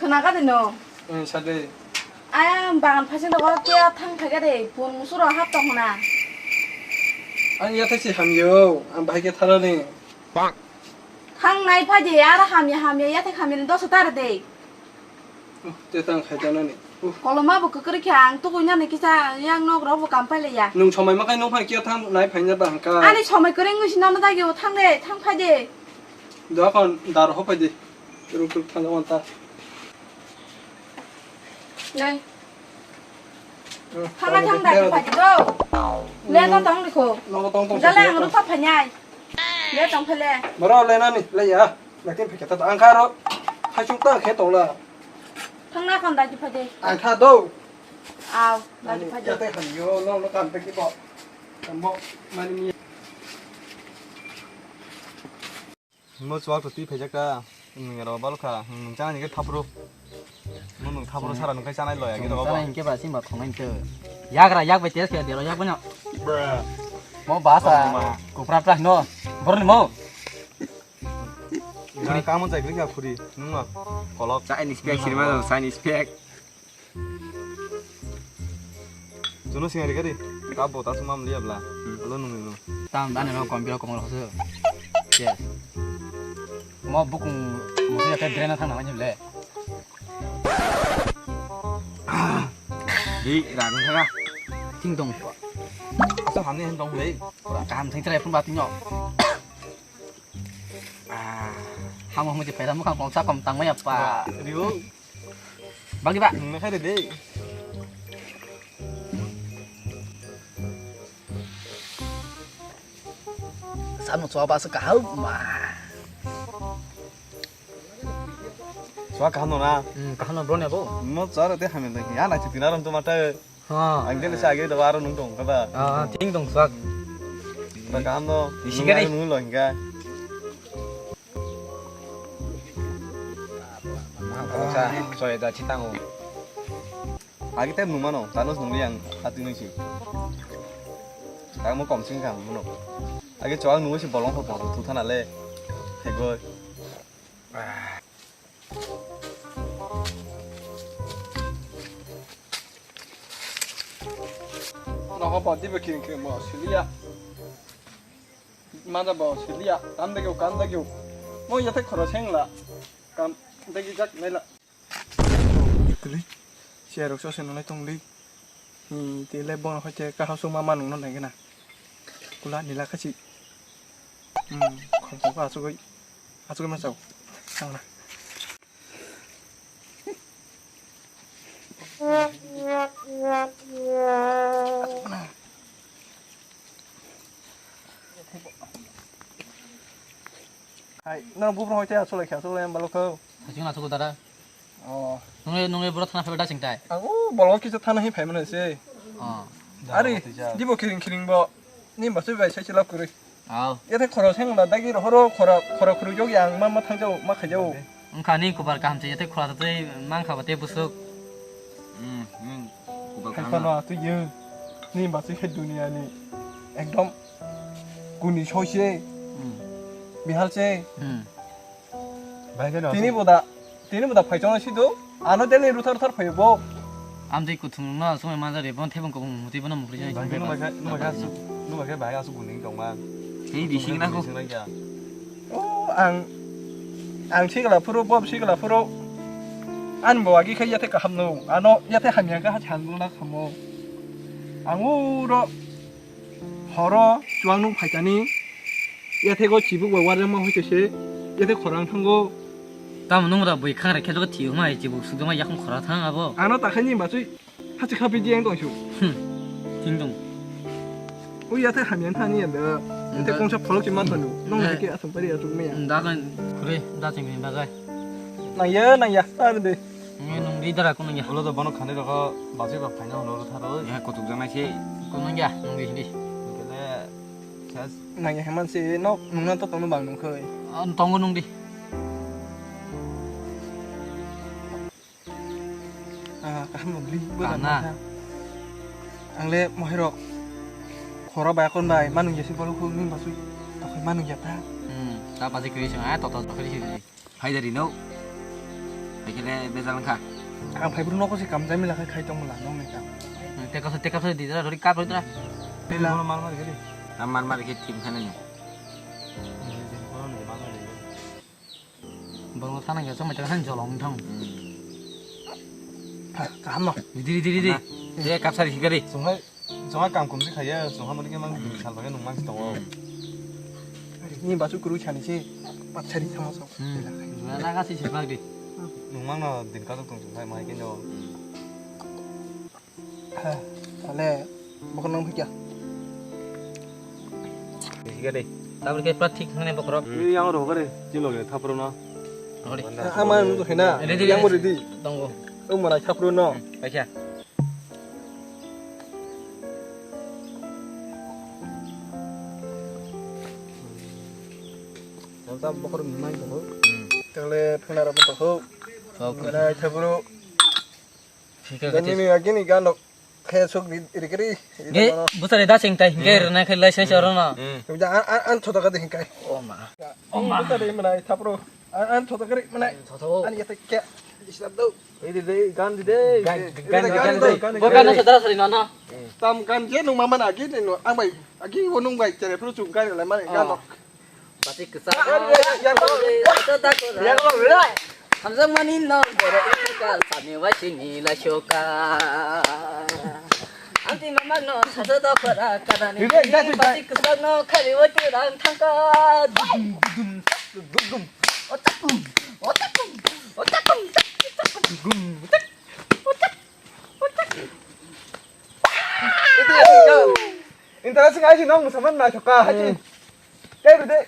खोनागासिनो सादे आं बागान फारसे दङ क्या थांफायगादे बन मुसुराव हाबदों हना आं याथायसि हामियो आं बाहायगे थाराने थांनाय फायदे आरो हामिया याथाय हामिनो दसे तार दे तेतां खायजानाने कलमाबो खोखोरिखा आं तुकुइनानै किसा yang नगरावबो कामफायलाया नों समाय माखाय नों फाय किया थां नाय फायना बांका आंनि समायखौ रोंगोसिनावनो जायगायाव थांदे थांफायदे दखन दार होफायदे रुक थांनो अनता नै थांना थांदा फायदो ले तो तंग दिखो नगो तंग तंग जाले आं रुफा फायनाय ले तंग फायले मरो लेनानि लेया लाकिन फेकेता आंखारो खायसुंता खेतौला थांना खान्दा दि फायदे आं था दौ आव दादि फायदे याथाय हामियो नों काम पे किबो कामबो मानि mo chuak to ti phejaka ngero balkha chani ke thapro mun thapro sara nung kai chanai loya ke to ba ke ba sim ba thongai ke yagra yak be tes ke dero yak banyak mau bahasa ku pra no borni mau na kamu cai klinga khuri nunga kolok Chinese pack sini mah Chinese pack jono singari kari kabo ta sumam liya bla lo nungu tam dan no kombil ko ngoro se yes mau buku musuh ya kayak drena thang namanya le di rang thang a ting dong sao hắn nên dong đấy cam thang trai pun bati nyok kamu mau cepet kamu kamu sa kom tang apa riu bagi pak nó khai được đấy sao một số ba sự cáo mà xóa cả nó na cáo nó bro này bố nó xóa được thế hàm được nhà này chỉ tin làm tomato anh cái sai cái đó nung dong các bạn ting dong swag và cam nó Isi cái đi. nung lòi cái kalau sa soalnya dah cita ngo cái tem nung mana tanus nung yang hati nung sih kamu kom sing kamu mana cái chó nung sih bolong bolong tu thana le thế coi nó có bỏ đi về kia kia mà xử lý à mà đã bỏ xử lý à cánได้kiểu mỗi giờ thấy khó xem là cánได้กี่จักnày là cái lý xe được cho xem nó lấy tung lý thì lấy bông nó phải chơi cả hao sung ma nó này cái nào cú lá này là cái gì không có à số cái mà sao sao này hai nó bút rồi chơi số lại khảo số lên bao lâu cơ chúng là số đó nunggu bro thana phải đã chỉnh tại bao lâu kia cho thằng này phải mà nói gì 아리 니보 키링 뭐 님 맞을 왜 채치 랍 그래 얘들 걸어 생각 나기로 허러 걸어 그리고 여기 양만만 탕자고 막 하자고 khani kubar kam che te khura te mang kha bate busuk 할거나 또 여. 님 맞을 해 두니아니 एकदम 군이 쇼시에 미할제 디니보다 발전한 시도 안 어델리 루터로 털 보이고 amdei ku thung na so ma jare bon thebon ko muti bon mu ri jai 누가 cái bài asu 군인 정말 ei di sing na ko ang siga 프로 법 siga 프로 an bo agi khai yate ka hamno ano yate hamya ka changu na khamo anguro horo chuangnung phaitani yate go chibu wa warama hoitese yate khorang thango tam nung ra bui khang ra khelo ti ma ji bu su ma yak khora thang abo ano takhani masui hachi khabi dieng dong shu ting dong ui yate hamyan thani yande yate kongsa pholok ji man tanu nong ke asam pari asu me da kan kure da ching ba ga nang ya ta de nung ri dara ko nung ya lo da bano khane ro baje ba phaina lo tharo ya ko tuk jama che ko nung ya nung ri kele chas nang ya heman se no nung na to tong bang nung khơi tong ko nung di kaham beli berapa? Angle mohirok, khora bay kon bay, manung jesi balu kun ning basui, tokai manung jata. Ta pasti kiri sing ai to kiri sing. Hai dari no. Begini bejalan kah? Ang phải bro nó có gì cầm giấy mình là khai trong mình làm nó này cả. Tekap saya di dari kap itu lah. Đây là mal mal cái gì? Aman mari kita tim sana ni. Baru sana ya sama jangan jolong thong. Cả hâm nào. Di. Dia kap sari higari. 정말 깜깜이 가야 좀 한번 이렇게만 잘 봐야 농만 있다고. Nhìn bảo chú cứ chán đi bắt chạy đi thăm sao. Naga sih sebab di. 농만나 दिन 가족 좀 정말 많이 겠냐. Lẽ bọc nông kia. Higari. Tapi kita pratik mana bakrok. 이 양으로 그래. 진로게 다 부르나. Ori. Ama nó thế nào? Yang mau đi. Tunggu. Ông mà lại thắp luôn nó. Baca. Kita bọc nông mai thôi. Terle thằng nào bọc thôi. Cái này thắp luôn. Dan ini lagi nih kan dok. Kayak sok di kiri. Ge, besar dah cengtai. Ge, rena kai license orang na. Jangan an coba kata hingkai. Oh ma. Kita di mana thắp luôn. An coba kiri mana? An ya kayak Islam tuh. 이리 간디 데. Bukan saudara sering nana. Tam kan je nung mama lagi nih nung ang bay. Lagi nung bay cari perlu cungkai lah mana kan dok. Pasti kesal. Yang Hamzah manino boro ikal sami wasini la shoka. Anti mama no sadada para kadani. Pasti kesal no kali watirang tangka. Gum. Otakum. Itu ya tinggal. Interaksi ngaji nong sama na coka haji. Kayak gitu.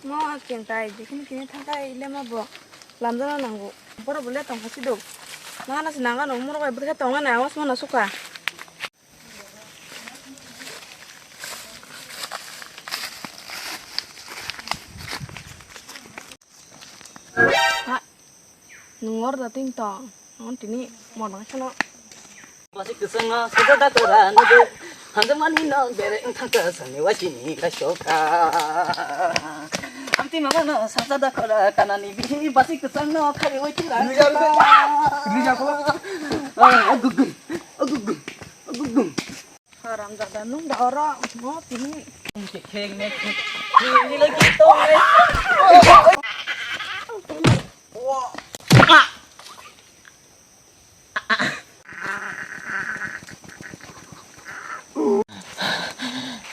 Mau kintai kini tangkai ile mah bo lamjana nanggo boro boleh tong kasih dong mana senangan umur kayak berkat tongan awas mana suka nungor dating tong nanti ini mau nang sana Pasti kesal no sadada para nago. Hamzah manino bere tangka sami wasini la shoka. Anti mama no sadada para kadani. Pasti kesal no kali watirang tangka. Agugum. haram dah nung dah orang mau ini Keng nek. Ini lagi tong.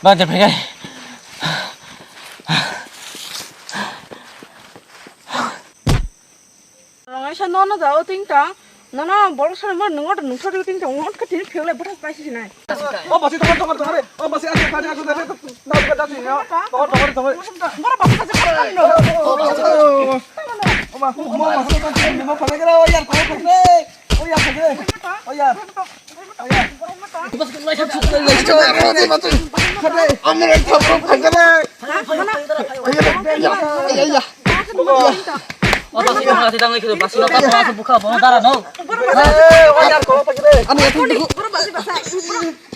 Bang jangan pergi. orang Aisyah nona dah ting tang nona bolak sama nungor ting tang nungor ketini piala berat pasti sih naik Oh masih tunggu. Oh masih ada aku tadi. Nah bukan tadi ya. Tunggu. Mora bapak saja kan no. Oh mau pada kira oh ya kau kene. Oh ya. Pas kena satu. Amin thap kene. Iya. Oh pasti kena tidak lagi tu. Pasti dapat langsung buka bawa darah no. Oh ya kau kene. Ani ya tuh. Mora bapak basah.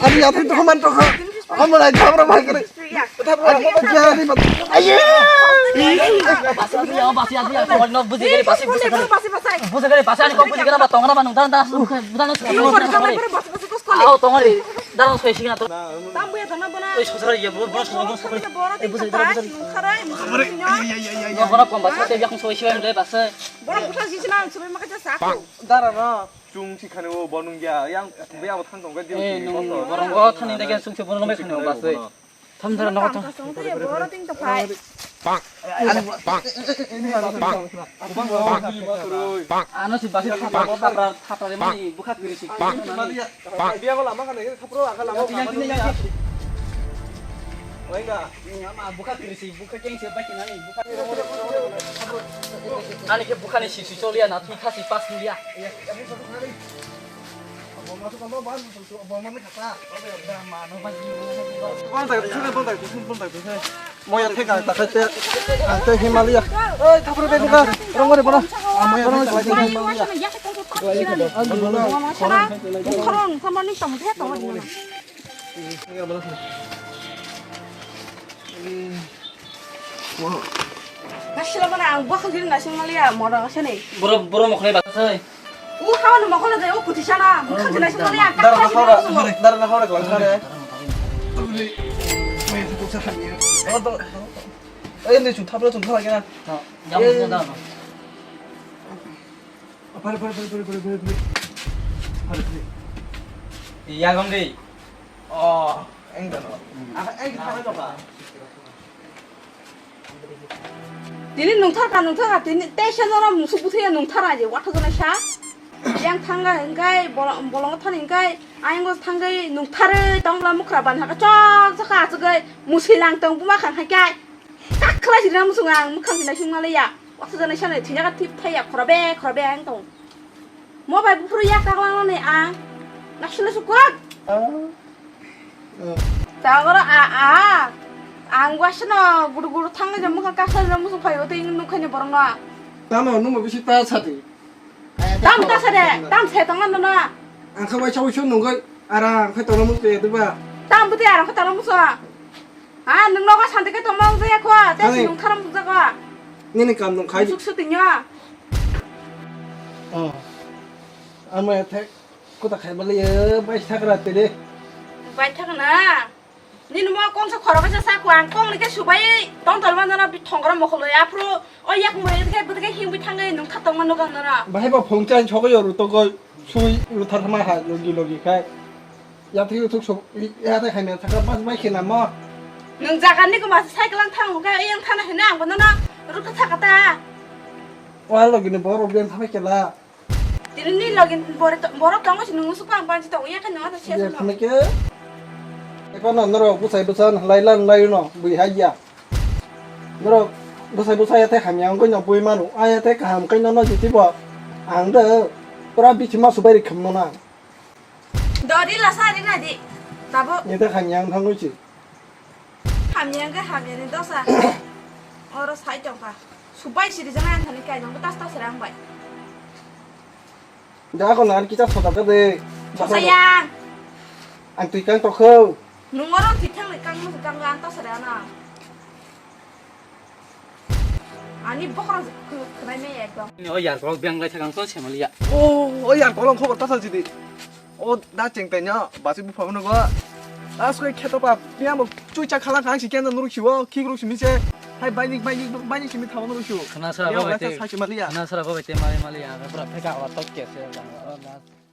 Ani ya tuh man tuh. Kamu lagi thap kene. Thap jadi. Ayo. Pasti ada. Kau no buzi kali pasti buzi kali. Pasti basah. Buzi kali pasti ada kau buzi kali apa tong apa nung darah bukan Nungor sama berat pasti kos kali. Aw tong ali darah soi sih tu. Tambu ya tanah bana. Oi susah ya bro susah. Buzi karai. Nggak pernah kau bahasa tapi aku soi sih yang dia bahasa. Borak bukan sih senang sebelum makan jasa. 따라나 중식하는 거 먹는 게 양 뭐야 뭐 탄동 거 nung orang gua tani dengan sung coba nomor sini bahasa. Tamdara nak tu. Borak ting tu pai. Anu si bahasa apa ni buka kiri sih. Dia kalau lama kan ini thap akan lama. Oh enggak. Ini ama buka kiri sih buka yang siapa kena ni buka. Ani ke bukan si solia na tu kasih pas dia. Masuk kamu bahan untuk abang mami kata. Mau ya tega tak kata. Ante Himalaya. Thap buka. Orang mana mana. Mau ya lagi Himalaya. Koron sama ni tamu dia tamu ni. Ini mana? Wow. 실어보나 안 보고 그리 나신 말이야 뭐라 하시네. boro mo khlai ba sai 우 하원은 먹어도 돼요 구티잖아. 무슨 나신 말이야. 나랑 딱 나가라 하시는 나랑 나가라 걸 사래 왜 독사 하냐 어너 근데 좀 타버려 좀 타게 나 jam mo da no 빨리 ya gom đi anh đừng anh thay cho bà 니는 농타가 떼셔너라 무슨 부터야 농타라지 와타도나 샤 yang tangga engkai bolong tan engkai aing go tanggai 농타를 덩라 무크라반 하가 쫙 자가 저거 무실랑 덩 부마칸 하게 딱 클라시라 무슨 안 무칸 지나 신말이야 와타도나 샤네 지냐가 팁타야 거라베 행동 뭐 바이 부프로야 까랑네 나 실내서 꽉 자거라 안 과시나 구르구르 탕가 좀 무칸 까사라 무슨 파요 대 있는 농칸이 버랑아 나만 너무 비슷다 차디 땀 따사래 땀 세덩만 너나 안 가봐 차고 쇼 농가 알아 그 떠나 먹게 되봐 땀 부대 알아 그 따라 무서 능너가 산대게 더 먹어야 거 대신 농타람 부자가 니네 감동 가지 숙수등이야 아마 태 고다 갈발이야 빨리 타그라 때리 바이타가나 니는 뭐 꽁서 걸어가서 싸고 안 꽁니까 수바이 똥 덜만 너나 통거라 먹을래 앞으로 약 뭐 이렇게 부대게 힘이 탄게 농타 똥만 너가 너나 뭐 해봐 봉짠 저거 열로 또거 수이 로 타르마 하 여기 가 야트기 툭속 야다 가면 잠깐 빠지 나 뭐 능자가 니그 마스 사이클랑 타는 거가 이양 타나 해나 안 거너나 이렇게 타갔다 와 여기는 뭐로 변 타겠라 니는 니 러긴 뭐라 똥것이 능은 수빵 반지 똥 이양 칸 너한테 이제 치에서 타게 이거는 너로 부사이 부산 라이란 라이노 부이 하야 너로 부사이 태 하면 그냥 부이만 아야 태 감 그냥 너 지티 봐 안돼 그라 비치마 수바리 컴노나 너리 라사리 나디 나보 얘들 그냥 한 거지 하면은 도사 어로 사이정 봐 수바이 시리즈는 안 타니까 이런 거 따스따스랑 봐 내가 난 기자 소다거든 도사양 안 뛰깐 또 커. 능어로 뒤탕을 깡면서 깡가 안 따스래나 아니 뭐라 그다음에 얘가 o ya ko beng lai thang ton sem liya 오, 어야 걸렁 커버 따서지디. 나 쟁때냐? 마시 부파는 거. 나 소리 캐도봐. 그냥 뭐 쭈짝 칼랑 강시 깬다 누르 키워. 키그로 심이제. 하이 바이닉 심이 타고 누르 쉬우. khana sara ba 야, te 사실 말이야. khana sara ba te mali mali ya pura pheka wa tok ke se